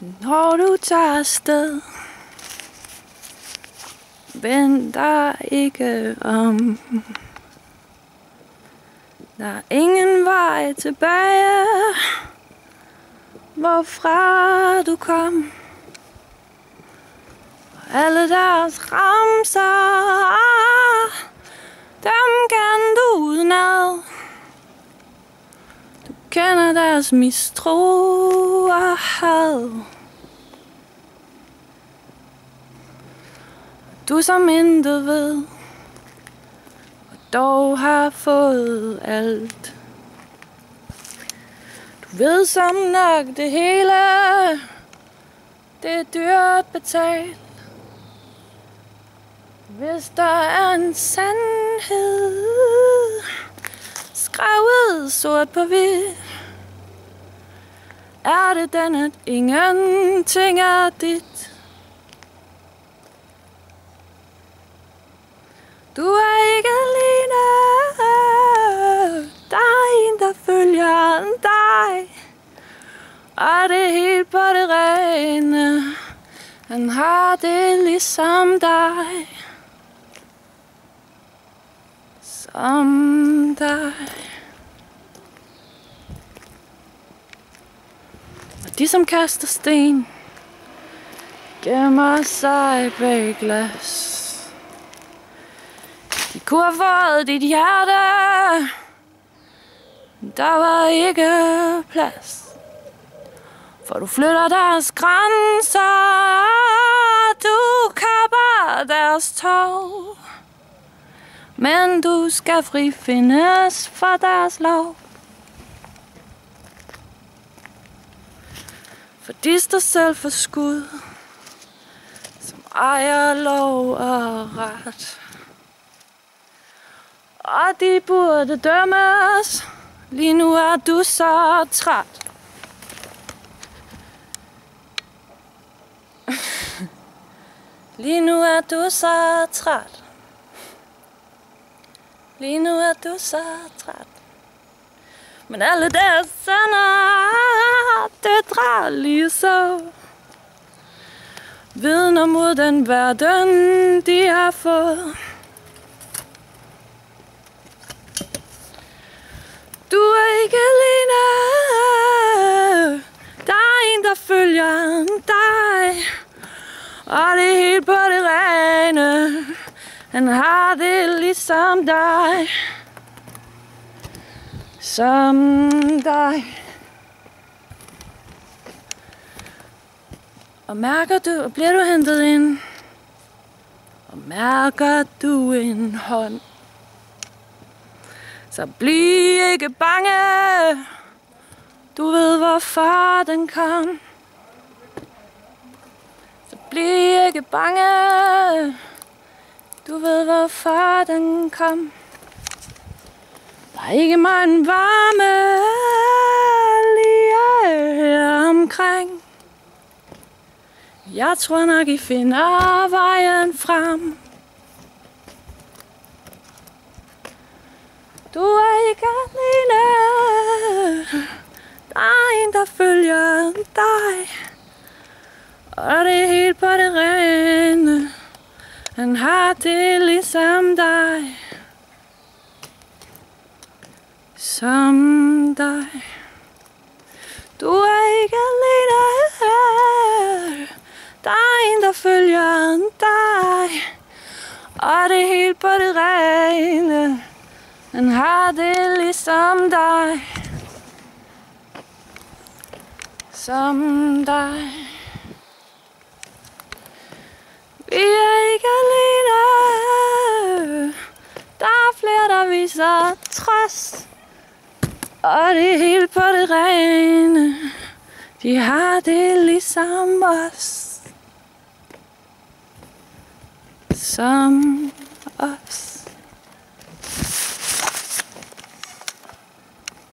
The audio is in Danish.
Når du tager afsted, vend dig ikke om. Der er ingen vej tilbage, hvorfra du kom. Og alle deres ramser, dem kan du udenad. Du kender deres mistro og had. Du som intet ved, og dog har fået alt. Du ved som nok det hele, det er dyrt betalt. Hvis der er en sandhed, skrevet sort på hvidt, er det den, at ingenting er dit. Du er ikke alene, der er en, der følger dig. Og det er helt på det rene, han har det ligesom dig. Som dig. Og de som kaster sten, gemmer sig bag glas. De kunne have fået dit hjerte, der var ikke plads. For du flytter deres grænser, du kapper deres tog. Men du skal frifindes for deres lov. For de står selv for skud, som ejer lov og ret. Og de burde dømmes, lige nu er du så træt. Lige nu er du så træt. Lige nu er du så træt. Men alle deres sønner, døtre lige så. Vidner mod den verden, de har fået. Du er ikke alene. Der er en, der følger dig. Og det er helt på det rene. Han har det ligesom dig. Som dig. Og mærker du, og bliver du hentet ind? Og mærker du en hånd? Så bliv ikke bange. Du ved hvorfor den kom. Så bliv ikke bange. Du ved hvorfor den kom. Der er ikke meget en varme lige her omkring. Jeg tror nok I finder vejen frem. Du er ikke alene. Der er en, der følger dig. Og det er helt på det rene. Han har det ligesom dig. Som dig. Du er ikke alene. Der er en, der følger dig. Og det er helt på det rene. Han har det ligesom dig. Som dig. Vi er ikke alene. Der er flere, der viser trøst. Og det er helt på det rene. De har det ligesom os. Som os.